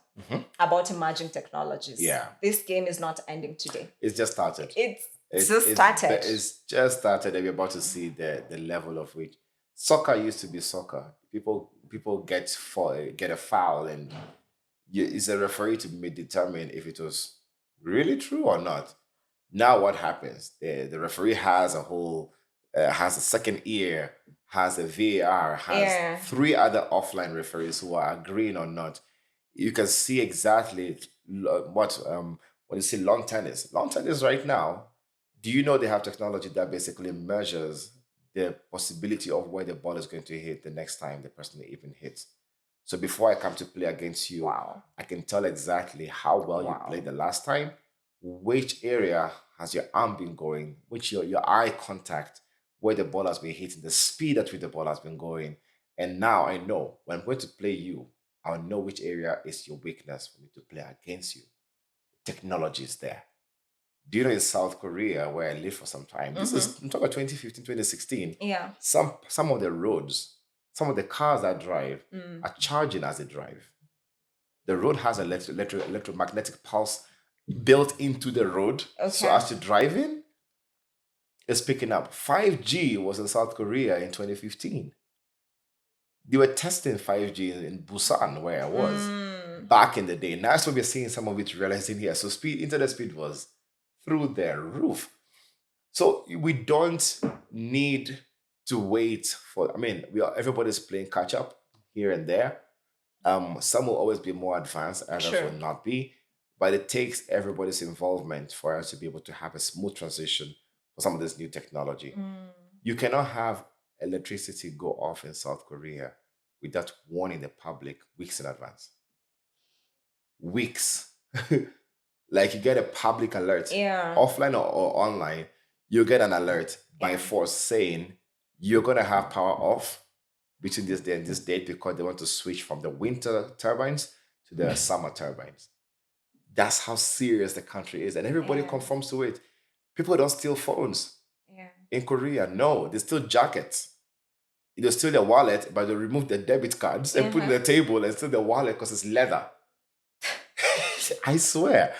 about emerging technologies. Yeah. This game is not ending today. It's just started. It's just started. It's just started, and we're about to see the level of which soccer used to be soccer. People get a foul, and it's a referee to determine if it was really true or not. Now what happens? The referee has a whole has a second ear, has a VAR, has 3 other offline referees who are agreeing or not. You can see exactly what when you see lawn tennis. Lawn tennis right now, do you know they have technology that basically measures the possibility of where the ball is going to hit the next time the person even hits? So before I come to play against you, I can tell exactly how well you played the last time, which area has your arm been going, which your eye contact, where the ball has been hitting, the speed at which the ball has been going. And now I know when I'm going to play you, I'll know which area is your weakness for me to play against you. Technology is there. Do you know in South Korea, where I lived for some time, I'm talking about 2015, 2016, some of the roads, some of the cars that drive are charging as they drive. The road has an electromagnetic pulse built into the road. So Okay. as you drive in, it's picking up. 5G was in South Korea in 2015. They were testing 5G in Busan, where I was back in the day. Now that's what we're seeing some of it realizing here. So internet speed was through the roof. So we don't need to wait for. I mean, everybody's playing catch up here and there. Some will always be more advanced, others Sure. will not be. But it takes everybody's involvement for us to be able to have a smooth transition for some of this new technology. You cannot have electricity go off in South Korea without warning the public weeks in advance. Weeks. Like you get a public alert, Yeah. offline or online, you get an alert by force saying you're going to have power off between this day and this date because they want to switch from the winter turbines to the summer turbines. That's how serious the country is. And everybody conforms to it. People don't steal phones. In Korea, no, they steal jackets. They steal their wallet, but they remove the debit cards and put it on the table and steal the wallet because it's leather. I swear.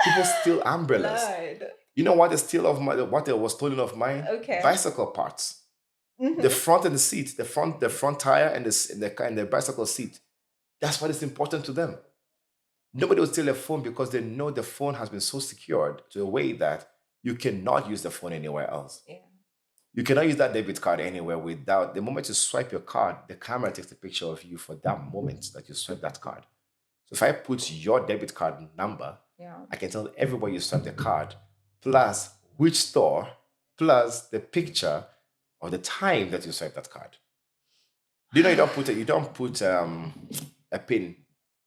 People steal umbrellas. Lord. You know what they steal of what was stolen of mine? Okay. Bicycle parts. The front and the seat, the front tire and the bicycle seat. That's what is important to them. Nobody will steal a phone because they know the phone has been so secured to a way that you cannot use the phone anywhere else. Yeah. You cannot use that debit card anywhere without the moment you swipe your card, the camera takes a picture of you for that moment that you swipe that card. So if I put your debit card number, I can tell everybody you swipe the card, plus which store, plus the picture or the time that you swipe that card. Do you know you don't put a pin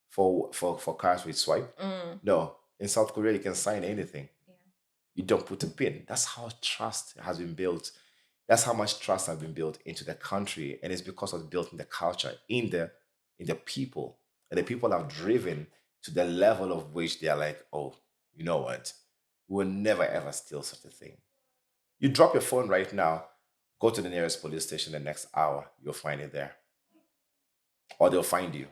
for cards with swipe? No. In South Korea, you can sign anything. You don't put a pin. That's how trust has been built. That's how much trust has been built into the country, and it's because of building the culture in the people, and the people have driven to the level of which they are like, oh, you know what? We will never ever steal such a thing. You drop your phone right now, go to the nearest police station the next hour, you'll find it there, or they'll find you.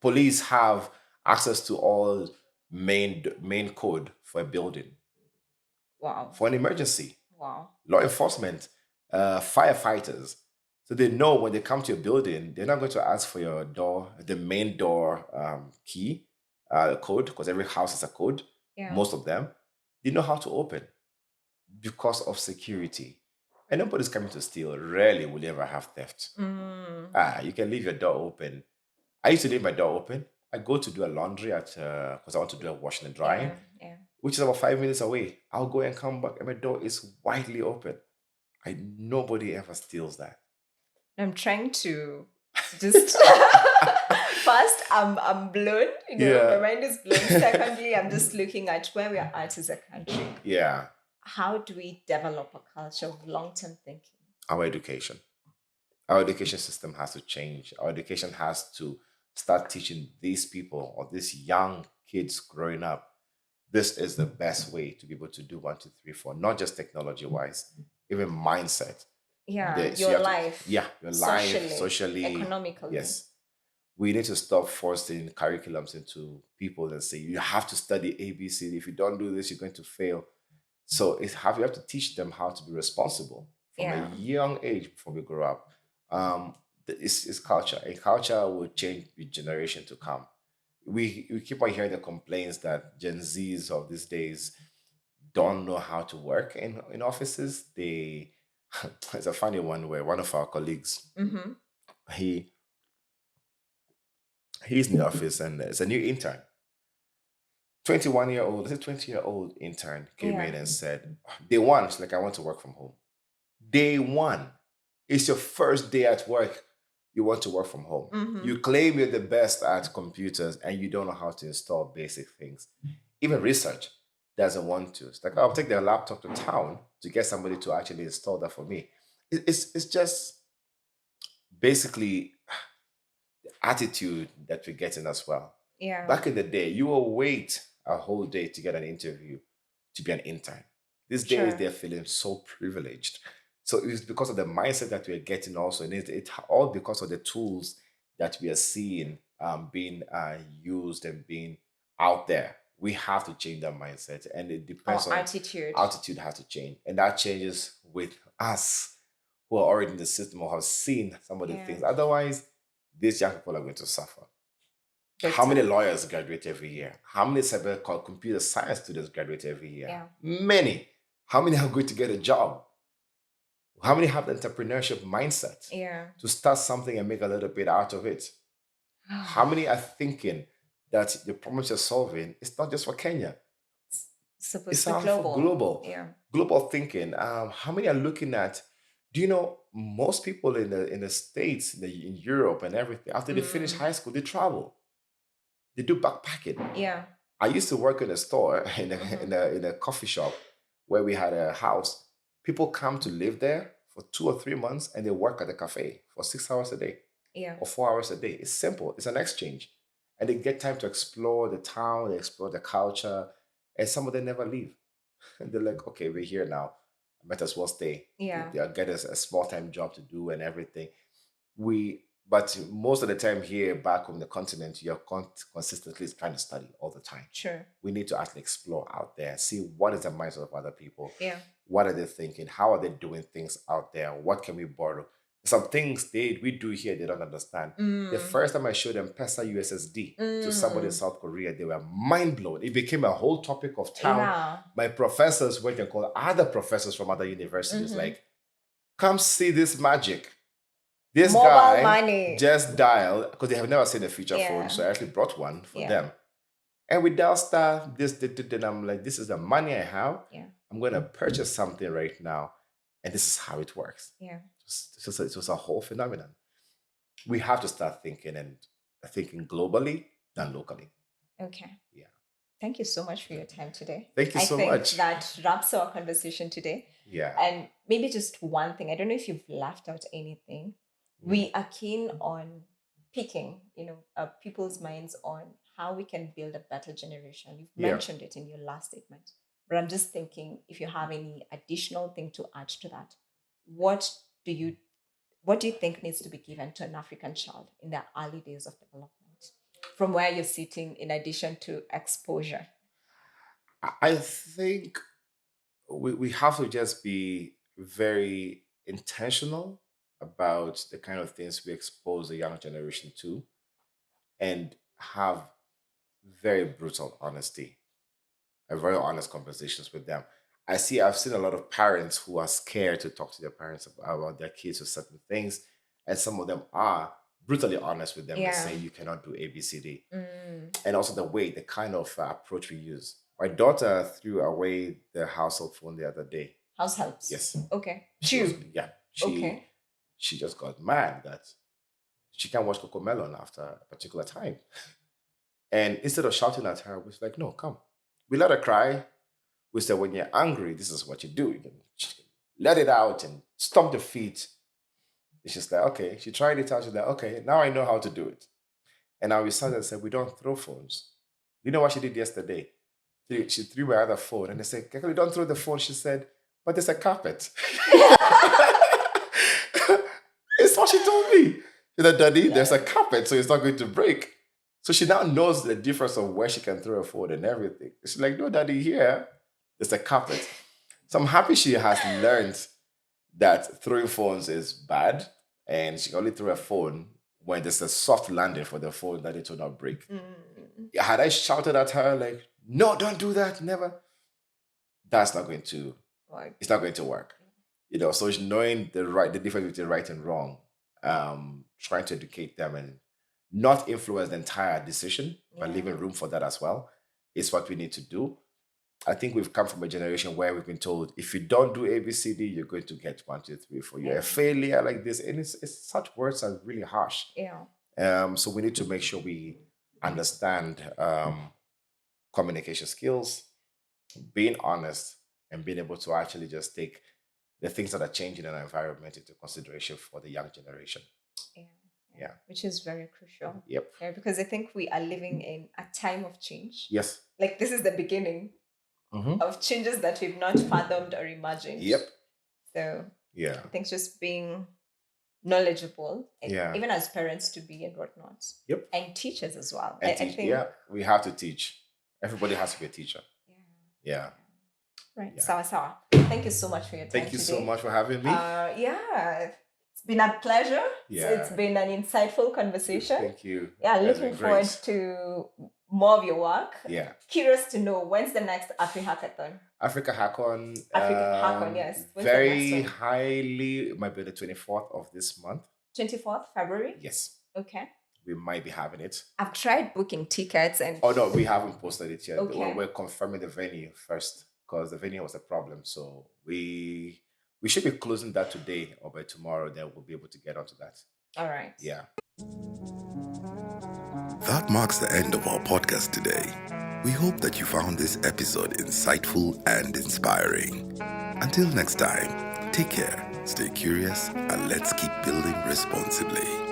Police have access to all main code for a building. Wow. For an emergency. Wow. Law enforcement, firefighters. So they know when they come to your building, they're not going to ask for your door, the main door key, code, because every house has a code. Most of them. They know how to open because of security. And nobody's coming to steal. Rarely will you ever have theft. You can leave your door open. I used to leave my door open. I go to do a laundry because I want to do a washing and drying. Which is about 5 minutes away. I'll go and come back, and my door is widely open. Nobody ever steals that. I'm trying to just first, I'm blown. My mind is blown. Secondly, I'm just looking at where we are at as a country. Yeah. How do we develop a culture of long-term thinking? Our education system has to change. Our education has to start teaching these people or these young kids growing up. This is the best way to be able to do 1, 2, 3, 4, not just technology-wise, even mindset. Your life. Your life, socially, economically. Yes. We need to stop forcing curriculums into people and say, you have to study ABC. If you don't do this, you're going to fail. So you have to teach them how to be responsible from a young age before we grow up. It's culture. A culture will change with generation to come. We keep on hearing the complaints that Gen Zs of these days don't know how to work in offices. It's a funny one where one of our colleagues, he's in the office and it's a new intern. 20-year-old intern came in and said, day one, it's like, I want to work from home. Day one, it's your first day at work. You want to work from home. You claim you're the best at computers and you don't know how to install basic things. Even research doesn't want to. It's like, I'll take their laptop to town to get somebody to actually install that for me. It's just basically the attitude that we're getting as well. Back in the day, you will wait a whole day to get an interview to be an intern. These days, they're feeling so privileged. So it's because of the mindset that we're getting also. And it's all because of the tools that we are seeing being used and being out there we have to change that mindset. And it depends Our on attitude. Altitude has to change. And that changes with us who are already in the system or have seen some of the things. Otherwise, these young people are going to suffer. How many lawyers graduate every year? How many computer science students graduate every year? Yeah. Many. How many are going to get a job? How many have the entrepreneurship mindset to start something and make a little bit out of it? How many are thinking that the problems you're solving is not just for Kenya? It's global. For global. Yeah. Global thinking. How many are looking at? Do you know most people in the States, in Europe and everything, after they finish high school, they travel. They do backpacking. Yeah. I used to work in a store in a coffee shop where we had a house. People come to live there for 2 or 3 months and they work at the cafe for 6 hours a day. Yeah. Or 4 hours a day. It's simple. It's an exchange. And they get time to explore the town, they explore the culture, and some of them never leave. And they're like, okay, we're here now. I might as well stay. Yeah. They'll get us a small-time job to do and everything. But most of the time here, back on the continent, you're consistently trying to study all the time. Sure. We need to actually explore out there, see what is the mindset of other people. Yeah. What are they thinking? How are they doing things out there? What can we borrow? Some things we do here, they don't understand. The first time I showed them PESA USSD to somebody in South Korea, they were mind blown. It became a whole topic of town. Yeah. My professors went and called other professors from other universities, like, come see this magic. This mobile guy money. Just dialed, because they have never seen a feature phone, so I actually brought one for them. And we dial star this, and I'm like, this is the money I have. Yeah. I'm going to purchase something right now, and this is how it works. Yeah. It was a whole phenomenon. We have to start thinking globally than locally. Okay. Yeah. Thank you so much for your time today. Thank you so much. That wraps our conversation today. Yeah. And maybe just one thing. I don't know if you've left out anything. We are keen on picking, people's minds on how we can build a better generation. You've mentioned it in your last statement, but I'm just thinking if you have any additional thing to add to that, what do you think needs to be given to an African child in their early days of development, from where you're sitting, in addition to exposure? I think we have to just be very intentional about the kind of things we expose the young generation to, and have very brutal honesty and very honest conversations with them. I've seen a lot of parents who are scared to talk to their parents about their kids or certain things, and some of them are brutally honest with them and say you cannot do ABCD. And also the kind of approach we use. My daughter threw away the household phone the other day. House helps? Yes. Okay. She just got mad that she can't watch CoComelon after a particular time. And instead of shouting at her, we was like, no, come. We let her cry. We said, when you're angry, this is what you do. You can let it out and stomp the feet. And she's like, okay. She tried it out. She's like, okay, now I know how to do it. And now we sat and said, we don't throw phones. You know what she did yesterday? She threw my other phone. And they said, Kekeli, don't throw the phone. She said, but there's a carpet. It's what she told me. She said, Daddy, there's a carpet, so it's not going to break. So she now knows the difference of where she can throw a phone and everything. She's like, no, Daddy, here, there's a carpet. So I'm happy she has learned that throwing phones is bad, and she can only throw a phone when there's a soft landing for the phone that it will not break. Had I shouted at her like, no, don't do that, never, that's not going to work. It's not going to work. So it's knowing the difference between right and wrong, trying to educate them and not influence the entire decision, but leaving room for that as well, is what we need to do. I think we've come from a generation where we've been told, if you don't do ABCD, you're going to get 1, 2, 3, 4. You're a failure like this. And it's such words are really harsh. Yeah. So we need to make sure we understand communication skills, being honest, and being able to actually just take the things that are changing in our environment into consideration for the young generation. Yeah. Which is very crucial. Yep. Yeah, because I think we are living in a time of change. Yes. Like this is the beginning of changes that we've not fathomed or imagined. Yep. So I think just being knowledgeable, and even as parents to be and whatnot. Yep. And teachers as well. And we have to teach. Everybody has to be a teacher. Yeah. Right. Yeah. Sawa. Thank you so much for your time. Thank you so much for having me. It's been a pleasure. Yeah. It's been an insightful conversation. Thank you. Yeah, That's looking been forward great. to more of your work. Yeah. Curious to know, when's the next Hackathon? Africa Hackon. Yes. When's the Very next one? highly, it might be the 24th of this month. 24th February? Yes. Okay. We might be having it. I've tried booking tickets and... Oh, no, we haven't posted it yet. Okay. We're confirming the venue first because the venue was a problem. So we should be closing that today or by tomorrow. Then we'll be able to get onto that. All right. Yeah. That marks the end of our podcast today. We hope that you found this episode insightful and inspiring. Until next time, take care, stay curious, and let's keep building responsibly.